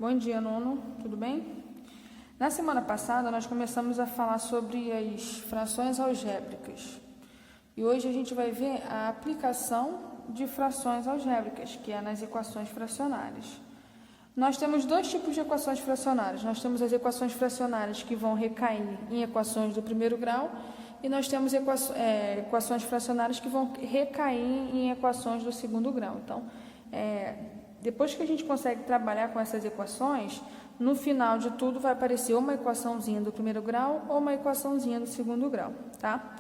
Bom dia, Nuno. Tudo bem? Na semana passada, nós começamos a falar sobre as frações algébricas. E hoje a gente vai ver a aplicação de frações algébricas, que é nas equações fracionárias. Nós temos dois tipos de equações fracionárias. Nós temos as equações fracionárias que vão recair em equações do primeiro grau e nós temos equações fracionárias que vão recair em equações do segundo grau. Então, depois que a gente consegue trabalhar com essas equações, no final de tudo vai aparecer uma equaçãozinha do primeiro grau ou uma equaçãozinha do segundo grau, tá?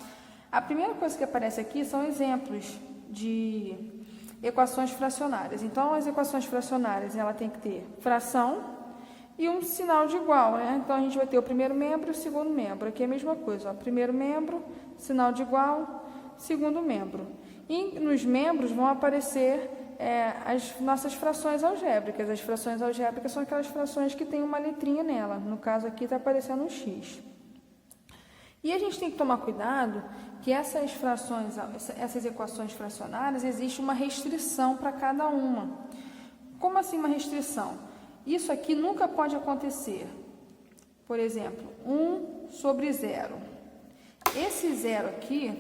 A primeira coisa que aparece aqui são exemplos de equações fracionárias. Então, as equações fracionárias, ela tem que ter fração e um sinal de igual, né? Então, a gente vai ter o primeiro membro e o segundo membro. Aqui é a mesma coisa, ó. Primeiro membro, sinal de igual, segundo membro. E nos membros vão aparecer as nossas frações algébricas. As frações algébricas são aquelas frações que tem uma letrinha nela. No caso aqui está aparecendo um X. E a gente tem que tomar cuidado que essas equações fracionárias, existe uma restrição para cada uma. Como assim uma restrição? Isso aqui nunca pode acontecer. Por exemplo, 1 sobre 0. Esse zero aqui,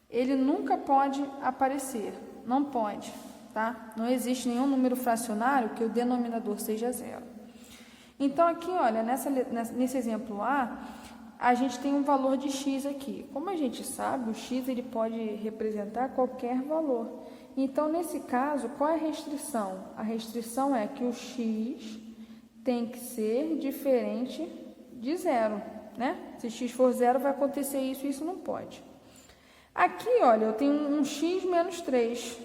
ele nunca pode aparecer. Não pode, tá? Não existe nenhum número fracionário que o denominador seja zero. Então, aqui, olha, nesse exemplo A gente tem um valor de x aqui. Como a gente sabe, o x ele pode representar qualquer valor. Então, nesse caso, qual é a restrição? A restrição é que o x tem que ser diferente de zero, né? Se x for zero, vai acontecer isso e isso não pode. Aqui, olha, eu tenho um x menos 3.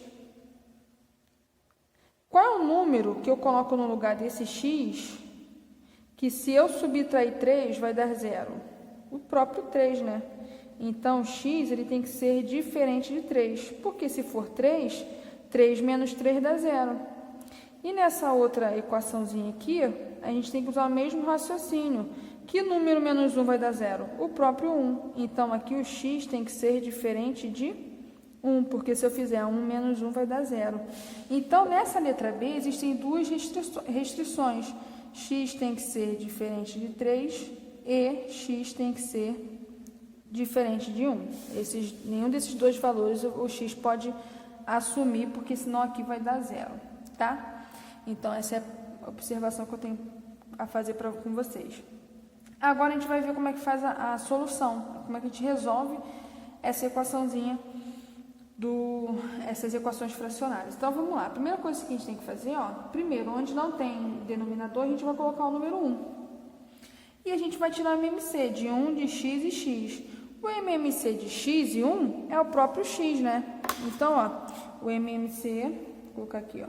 Qual é o número que eu coloco no lugar desse x que, se eu subtrair 3, vai dar zero? O próprio 3, né? Então, x ele tem que ser diferente de 3, porque se for 3, 3 menos 3 dá zero. E nessa outra equaçãozinha aqui, a gente tem que usar o mesmo raciocínio. Que número menos 1 vai dar zero? O próprio 1. Então, aqui o x tem que ser diferente de 1, porque se eu fizer 1 menos 1 vai dar zero. Então, nessa letra B, existem duas restrições. X tem que ser diferente de 3 e x tem que ser diferente de 1. Nenhum desses dois valores o x pode assumir, porque senão aqui vai dar zero, tá? Então, essa é a observação que eu tenho a fazer com vocês. Agora, a gente vai ver como é que faz a solução, como é que a gente resolve essa equaçãozinha, essas equações fracionárias. Então, vamos lá. A primeira coisa que a gente tem que fazer, primeiro, onde não tem denominador, a gente vai colocar o número 1. E a gente vai tirar o MMC de 1, de x e x. O MMC de x e 1 é o próprio x, né? Então, o MMC, vou colocar aqui,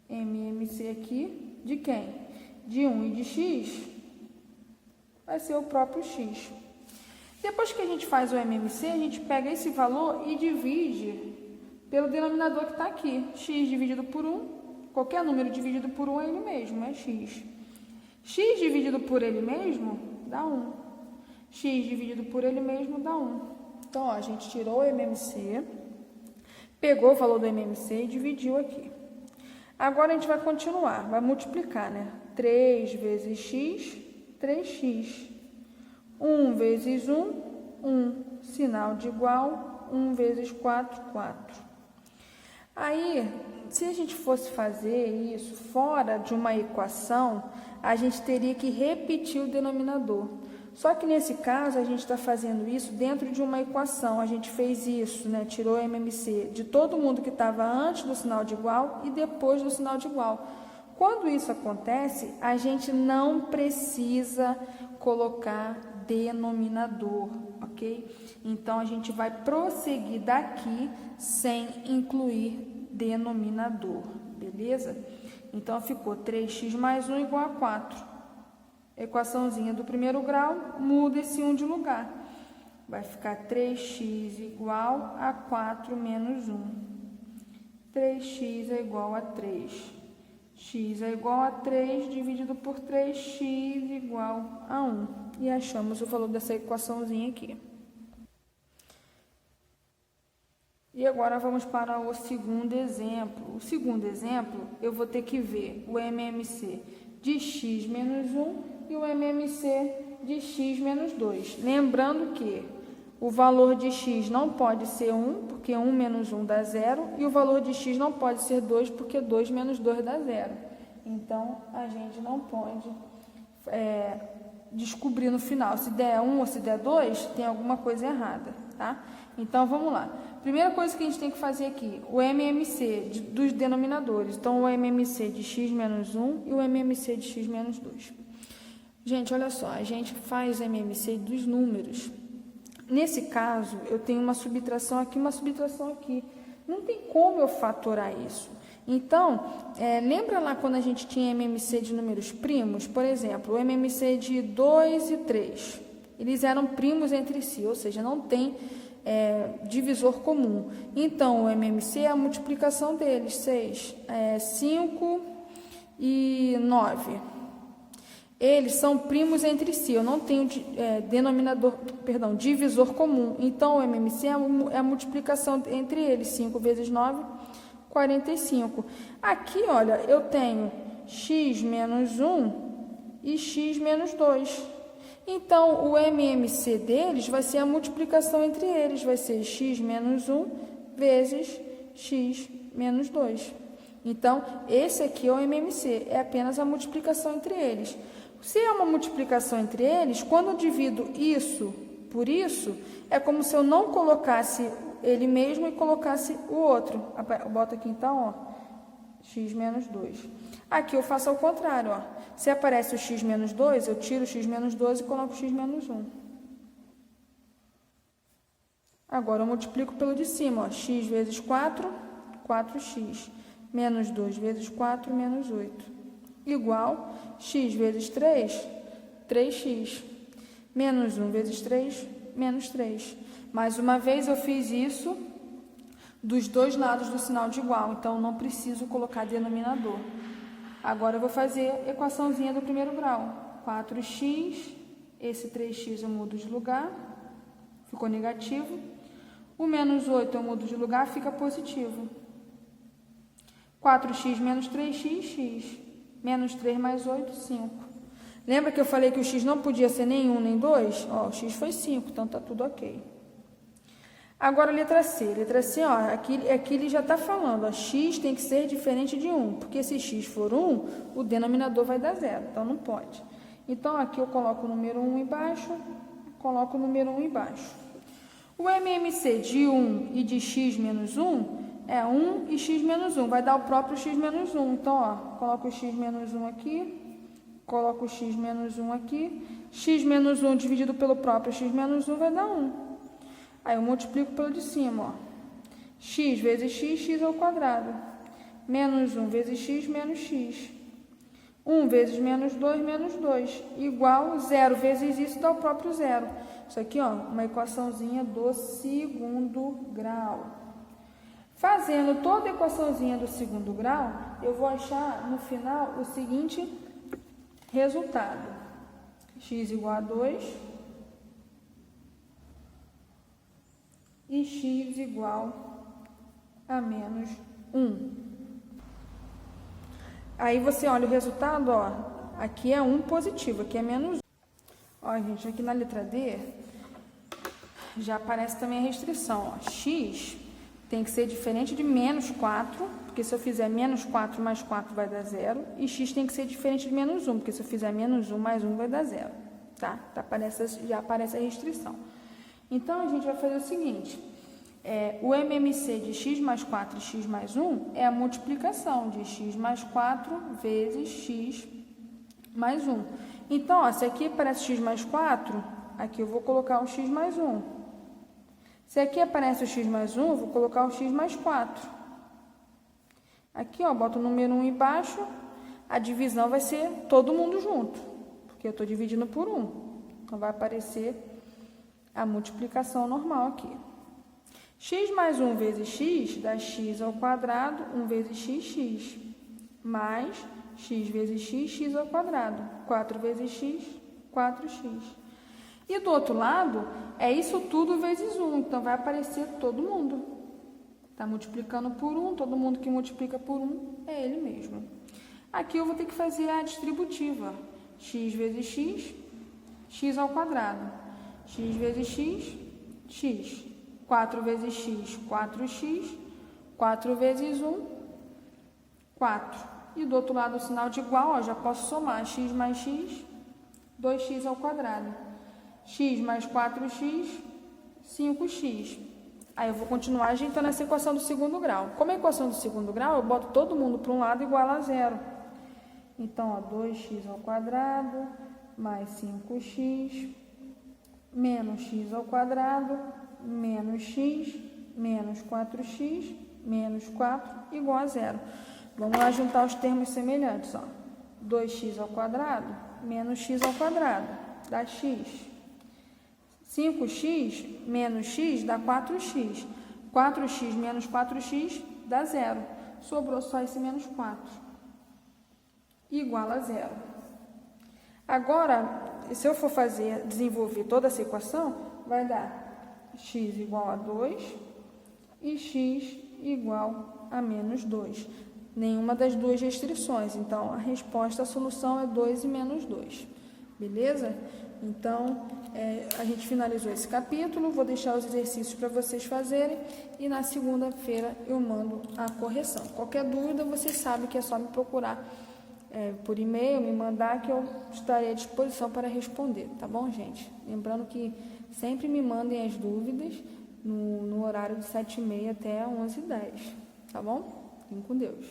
MMC aqui, de quem? De 1 e de x, vai ser o próprio x. Depois que a gente faz o MMC, a gente pega esse valor e divide pelo denominador que está aqui. X dividido por 1, qualquer número dividido por 1 é ele mesmo, é x. X dividido por ele mesmo dá 1. X dividido por ele mesmo dá 1. Então, a gente tirou o MMC, pegou o valor do MMC e dividiu aqui. Agora, a gente vai continuar, vai multiplicar, né? 3 vezes x, 3x. 1 vezes 1, 1. Sinal de igual, 1 vezes 4, 4. Aí, se a gente fosse fazer isso fora de uma equação, a gente teria que repetir o denominador. Só que nesse caso, a gente está fazendo isso dentro de uma equação. A gente fez isso, né? Tirou o MMC de todo mundo que estava antes do sinal de igual e depois do sinal de igual. Quando isso acontece, a gente não precisa colocar denominador, ok? Então, a gente vai prosseguir daqui sem incluir denominador, beleza? Então, ficou 3x mais 1 igual a 4. Equaçãozinha do primeiro grau, muda esse 1 de lugar. Vai ficar 3x igual a 4 menos 1. 3x é igual a 3. X é igual a 3 dividido por 3x igual a 1. E achamos o valor dessa equaçãozinha aqui. E agora vamos para o segundo exemplo. O segundo exemplo, eu vou ter que ver o MMC de x menos 1 e o MMC de x menos 2. Lembrando que o valor de x não pode ser 1, porque 1 menos 1 dá 0, e o valor de x não pode ser 2, porque 2 menos 2 dá 0. Então, a gente não pode descobrir no final se der 1 ou se der 2, tem alguma coisa errada, tá? Então, vamos lá. Primeira coisa que a gente tem que fazer aqui, o MMC dos denominadores. Então, o MMC de x menos 1 e o MMC de x menos 2. Gente, olha só, a gente faz MMC dos números. Nesse caso, eu tenho uma subtração aqui. Não tem como eu fatorar isso. Então, lembra lá quando a gente tinha MMC de números primos? Por exemplo, o MMC de 2 e 3. Eles eram primos entre si, ou seja, não tem divisor comum. Então, o MMC é a multiplicação deles, 6, 5 e 9. Eles são primos entre si, eu não tenho divisor comum. Então, o MMC é a multiplicação entre eles, 5 vezes 9, 45. Aqui, olha, eu tenho x menos 1 e x menos 2. Então, o MMC deles vai ser a multiplicação entre eles, vai ser x menos 1 vezes x menos 2. Então, esse aqui é o MMC, é apenas a multiplicação entre eles. Se é uma multiplicação entre eles, quando eu divido isso por isso, é como se eu não colocasse ele mesmo e colocasse o outro. Eu boto aqui então, ó, x menos 2. Aqui eu faço ao contrário, ó. Se aparece o x menos 2, eu tiro o x menos 2 e coloco o x menos 1. Agora eu multiplico pelo de cima, ó, x vezes 4, 4x, menos 2 vezes 4, menos 8. Igual x vezes 3, 3x, menos 1 vezes 3, menos 3. Mais uma vez eu fiz isso dos dois lados do sinal de igual, então não preciso colocar denominador. Agora eu vou fazer a equaçãozinha do primeiro grau. 4x, esse 3x eu mudo de lugar, ficou negativo. O menos 8 eu mudo de lugar, fica positivo. 4x menos 3x, x. Menos 3 mais 8, 5. Lembra que eu falei que o x não podia ser nem 1 nem 2? Ó, o x foi 5, então tá tudo ok. Agora, letra C. Letra C, ó, aqui ele já está falando, ó, x tem que ser diferente de 1, porque se x for 1, o denominador vai dar 0, então não pode. Então, aqui eu coloco o número 1 embaixo, coloco o número 1 embaixo. O MMC de 1 e de x menos 1 é 1 e x menos 1, vai dar o próprio x menos 1. Então, ó, coloco o x menos 1 aqui, coloco o x menos 1 aqui. X menos 1 dividido pelo próprio x menos 1 vai dar 1. Aí eu multiplico pelo de cima, ó. X vezes x, x ao quadrado. Menos 1 vezes x, menos x. 1 vezes menos 2, menos 2. Igual 0 vezes isso dá o próprio 0. Isso aqui, ó, uma equaçãozinha do segundo grau. Fazendo toda a equaçãozinha do segundo grau, eu vou achar no final o seguinte resultado. X igual a 2 e x igual a menos 1. Aí você olha o resultado, ó, aqui é 1 positivo, aqui é menos 1. Ó, gente, aqui na letra D já aparece também a restrição, ó, x tem que ser diferente de menos 4, porque se eu fizer menos 4 mais 4 vai dar 0. E x tem que ser diferente de menos 1, porque se eu fizer menos 1 mais 1 vai dar 0. Tá? Já aparece a restrição. Então, a gente vai fazer o seguinte. O MMC de x mais 4 e x mais 1 é a multiplicação de x mais 4 vezes x mais 1. Então, ó, se aqui aparece x mais 4, aqui eu vou colocar o x mais 1. Se aqui aparece o x mais 1, eu vou colocar o x mais 4. Aqui, ó, boto o número 1 embaixo, a divisão vai ser todo mundo junto, porque eu estou dividindo por 1. Então, vai aparecer a multiplicação normal aqui. X mais 1 vezes x dá x ao quadrado, 1 vezes x, x. Mais x vezes x, x ao quadrado. 4 vezes x, 4x. E do outro lado, é isso tudo vezes 1. Então, vai aparecer todo mundo. Está multiplicando por 1, todo mundo que multiplica por 1 é ele mesmo. Aqui eu vou ter que fazer a distributiva. X vezes x, x ao quadrado. X vezes x, x. 4 vezes x, 4x. 4 vezes 1, 4. E do outro lado o sinal de igual, ó, já posso somar x mais x, 2x ao quadrado. X mais 4x, 5x. Aí eu vou continuar ajeitando essa equação do segundo grau. Como é a equação do segundo grau, eu boto todo mundo para um lado igual a zero. Então, ó, 2x ao quadrado mais 5x menos x ao quadrado menos x menos 4x menos 4 igual a zero. Vamos lá juntar os termos semelhantes, ó. 2x ao quadrado menos x ao quadrado dá x. 5x menos x dá 4x. 4x menos 4x dá zero. Sobrou só esse menos 4. Igual a zero. Agora, se eu for desenvolver toda essa equação, vai dar x igual a 2 e x igual a menos 2. Nenhuma das duas restrições. Então, a resposta, a solução é 2 e menos 2. Beleza? Então, a gente finalizou esse capítulo. Vou deixar os exercícios para vocês fazerem. E na segunda-feira eu mando a correção. Qualquer dúvida, vocês sabem que é só me procurar por e-mail, me mandar, que eu estarei à disposição para responder. Tá bom, gente? Lembrando que sempre me mandem as dúvidas no horário de 7h30 até 11h10. Tá bom? Fiquem com Deus.